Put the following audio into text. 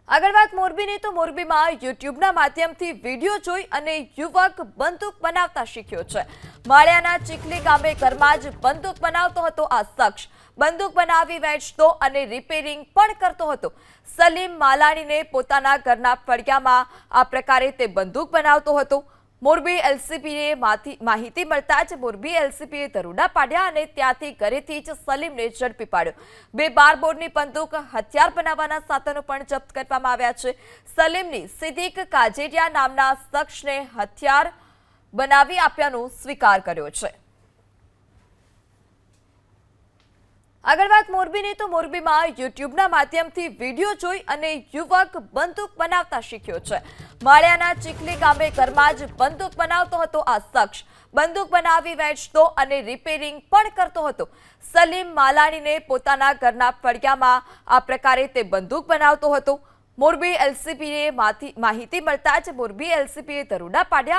આગળ વાત મોરબીની તો મોરબીમાં યુટ્યુબના માધ્યમથી વિડીયો જોઈ અને યુવક બંદૂક બનાવતા શીખ્યો છે। માળિયાના ચીખલી ગામે ઘરમાં જ બંદૂક બનાવતો હતો આ શખ્સ। બંદૂક બનાવી વેચતો અને રિપેરિંગ પણ કરતો હતો। સલીમ માલાણીને પોતાના ઘરના ફળિયામાં આ પ્રકારે તે બંદૂક બનાવતો હતો। મોરબી એલસીબીએ માહિતી મળતા જ મોરબી એલસીબીએ દરોડા પાડ્યા અને ત્યાંથી ઘરેથી જ સલીમને ઝડપી પાડ્યો। 2 બારબોરની બંદૂક, હથિયાર બનાવવાના સાધનો પણ જપ્ત કરવામાં આવ્યા છે। સલીમની સિદ્દીક કાજેરિયા નામના શખ્સને હથિયાર બનાવી આપ્યાનો સ્વીકાર કર્યો છે। આગળ વાત મોરબીની તો મોરબીમાં યુટ્યુબના માધ્યમથી વિડીયો જોઈ અને યુવક બંદૂક બનાવતા શીખ્યો છે। માળિયાના ચીખલી ગામે ઘરમાં જ બંદૂક બનાવતો હતો આ શખ્સ। બંદૂક બનાવી વેચતો અને રિપેરિંગ પણ કરતો હતો। સલીમ માલાણીને પોતાના ઘરના ફળિયામાં આ પ્રકારે તે બંદૂક બનાવતો હતો। મોરબી એલસીબીએ માહિતી મળતા જ મોરબી એલસીબીએ દરોડા પાડ્યા।